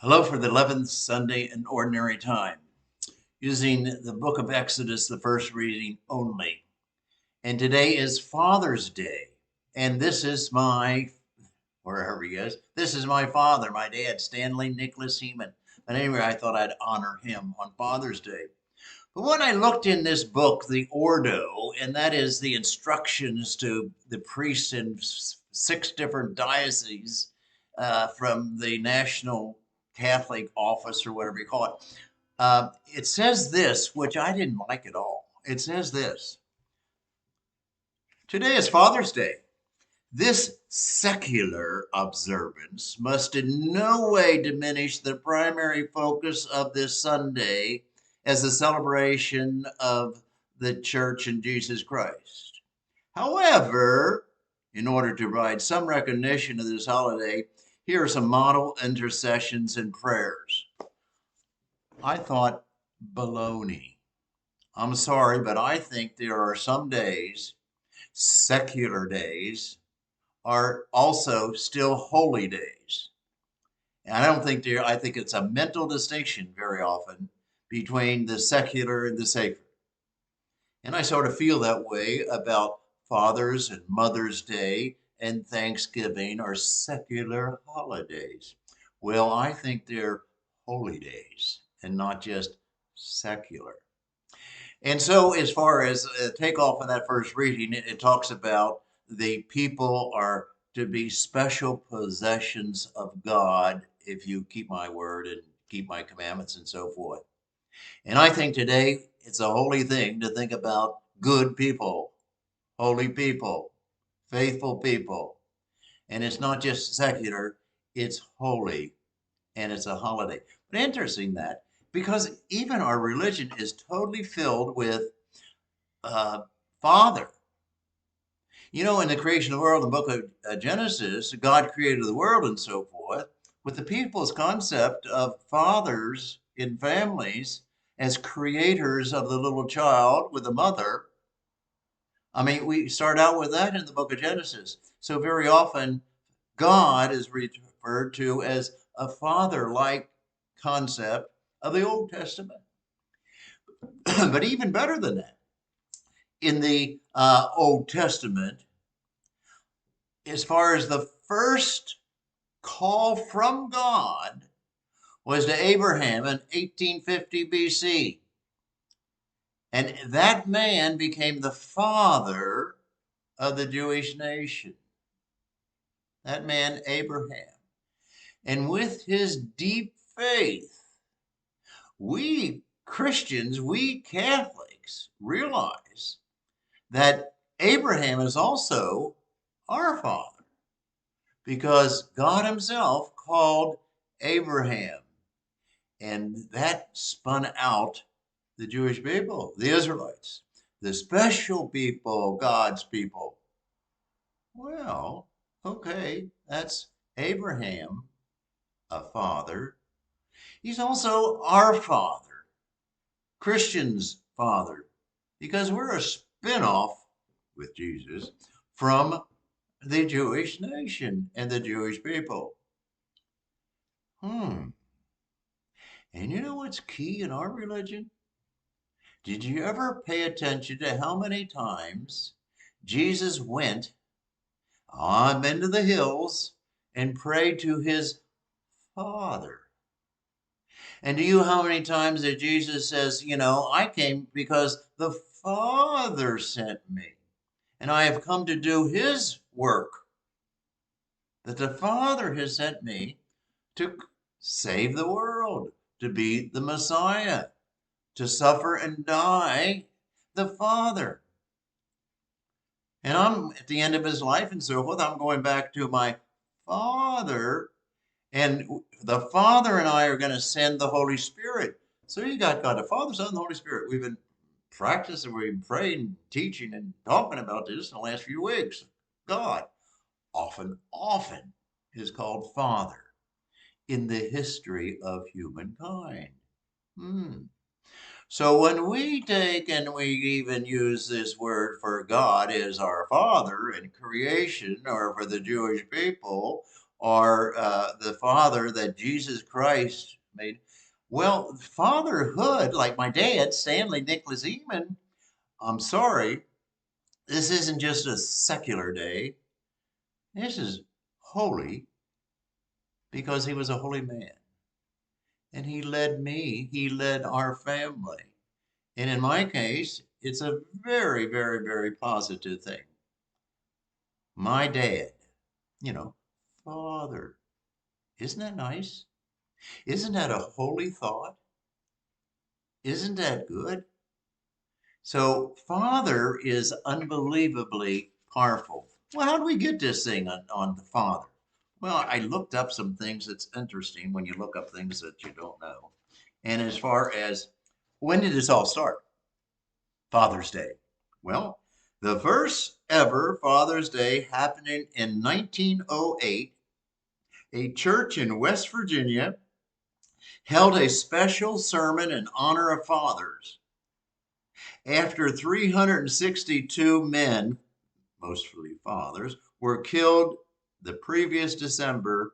Hello for the 11th Sunday in Ordinary Time, using the book of Exodus, the first reading only. And today is Father's Day. And this is wherever he is, this is my father, my dad, Stanley Nicholas Hehman. But anyway, I thought I'd honor him on Father's Day. But when I looked in this book, the Ordo, and that is the instructions to the priests in six different dioceses from the National Catholic Office or whatever you call it, it says this, which I didn't like at all. It says this: Today is Father's Day. This secular observance must in no way diminish the primary focus of this Sunday as a celebration of the Church and Jesus Christ. However, in order to provide some recognition of this holiday, here are some model intercessions and prayers. I thought, baloney. I'm sorry, but I think there are some days, secular days, are also still holy days. And I think it's a mental distinction very often between the secular and the sacred. And I sort of feel that way about Father's and Mother's Day and Thanksgiving are secular holidays. Well, I think they're holy days and not just secular. And so, as far as take off in that first reading, it talks about the people are to be special possessions of God if you keep my word and keep my commandments and so forth. And I think today it's a holy thing to think about good people, holy people, faithful people. And it's not just secular, it's holy and it's a holiday. But interesting that because even our religion is totally filled with uh, Father. You know, in the creation of the world, in the book of Genesis, God created the world and so forth, with the people's concept of fathers in families as creators of the little child with a mother. I mean, we start out with that in the book of Genesis. So very often, God is referred to as a father-like concept of the Old Testament. But even better than that, in the Old Testament, as far as the first call from God was to Abraham in 1850 BC. And that man became the father of the Jewish nation. That man, Abraham. And with his deep faith, we Christians, we Catholics realize that Abraham is also our father because God himself called Abraham. And that spun out the Jewish people, the Israelites, the special people, God's people. Well, okay, that's Abraham, a father. He's also our father, Christians' father, because we're a spin-off with Jesus from the Jewish nation and the Jewish people. Hmm. And you know what's key in our religion? Did you ever pay attention to how many times Jesus went on into the hills and prayed to his Father? And do you know how many times that Jesus says, I came because the Father sent me, and I have come to do his work, that the Father has sent me to save the world, to be the Messiah, to suffer and die the Father. And I'm at the end of his life and so forth. I'm going back to my Father, and the Father and I are going to send the Holy Spirit. So you got God the Father, Son, and the Holy Spirit. We've been practicing, we've been praying, teaching, and talking about this in the last few weeks. God often is called Father in the history of humankind. Hmm. So when we take and we even use this word for God as our Father in creation or for the Jewish people, or the father that Jesus Christ made. Well, fatherhood, like my dad, Stanley Nicholas Hehman, I'm sorry, this isn't just a secular day. This is holy because he was a holy man. And he led me, he led our family. And in my case, it's a very, very, very positive thing. My dad, you know, father. Isn't that nice? Isn't that a holy thought? Isn't that good? So, father is unbelievably powerful. Well, how do we get this thing on the father? Well, I looked up some things that's interesting when you look up things that you don't know. And as far as when did this all start? Father's Day. Well, the first ever Father's Day happening in 1908, a church in West Virginia held a special sermon in honor of fathers. After 362 men, mostly fathers, were killed the previous December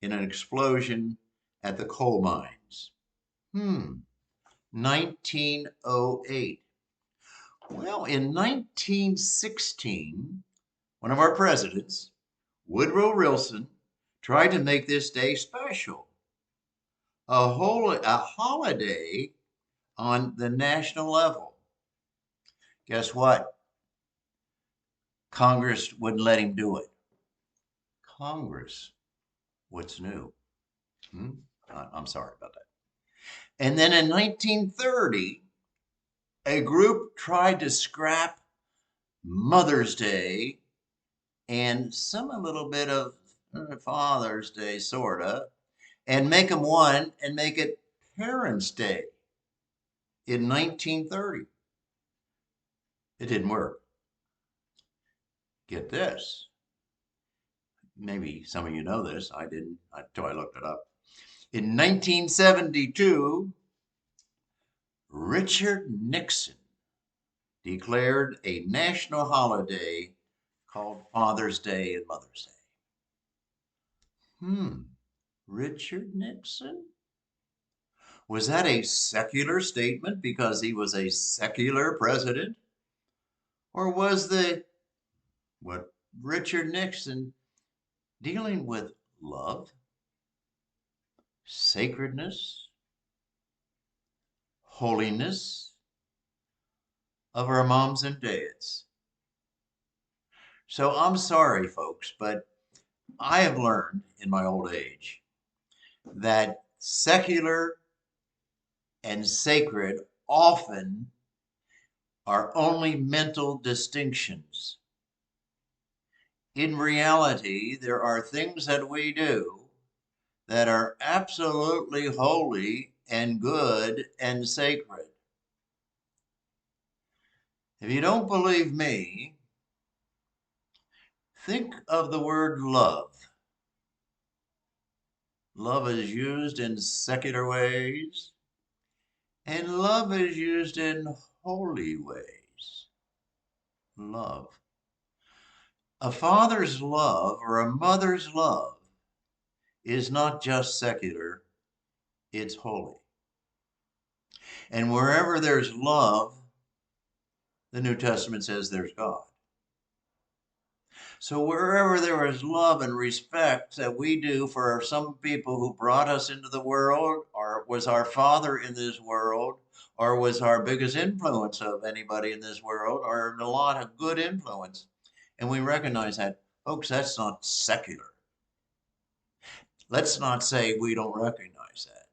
in an explosion at the coal mines. 1908. Well, in 1916, one of our presidents, Woodrow Wilson, tried to make this day special, a holiday on the national level. Guess what? Congress wouldn't let him do it. Congress, what's new? I'm sorry about that. And then in 1930, a group tried to scrap Mother's Day and a little bit of Father's Day, sorta, and make them one and make it Parents' Day in 1930. It didn't work. Get this. Maybe some of you know this. I didn't until I looked it up. In 1972, Richard Nixon declared a national holiday called Father's Day and Mother's Day. Richard Nixon? Was that a secular statement because he was a secular president? Or was what Richard Nixon dealing with love, sacredness, holiness of our moms and dads? So I'm sorry, folks, but I have learned in my old age that secular and sacred often are only mental distinctions. In reality, there are things that we do that are absolutely holy and good and sacred. If you don't believe me, think of the word love. Love is used in secular ways, and love is used in holy ways. Love. A father's love or a mother's love is not just secular, it's holy. And wherever there's love, the New Testament says there's God. So wherever there is love and respect that we do for some people who brought us into the world, or was our father in this world, or was our biggest influence of anybody in this world, or a lot of good influence, and we recognize that, folks, that's not secular. Let's not say we don't recognize that.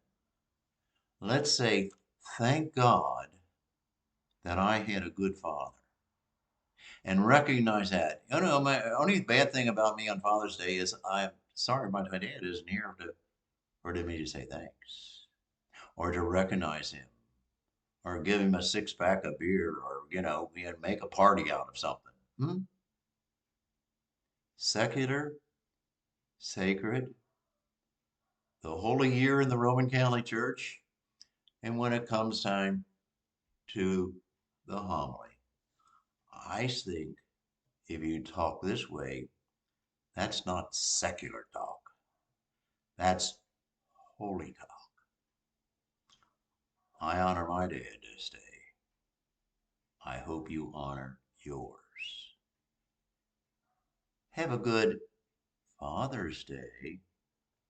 Let's say, thank God that I had a good father. And recognize that. You know, my only bad thing about me on Father's Day is I'm sorry my dad isn't here for me to say thanks or to recognize him or give him a six-pack of beer or, make a party out of something. Secular, sacred, the holy year in the Roman Catholic Church, and when it comes time to the homily. I think if you talk this way, that's not secular talk. That's holy talk. I honor my dad this day. I hope you honor yours. Have a good Father's Day.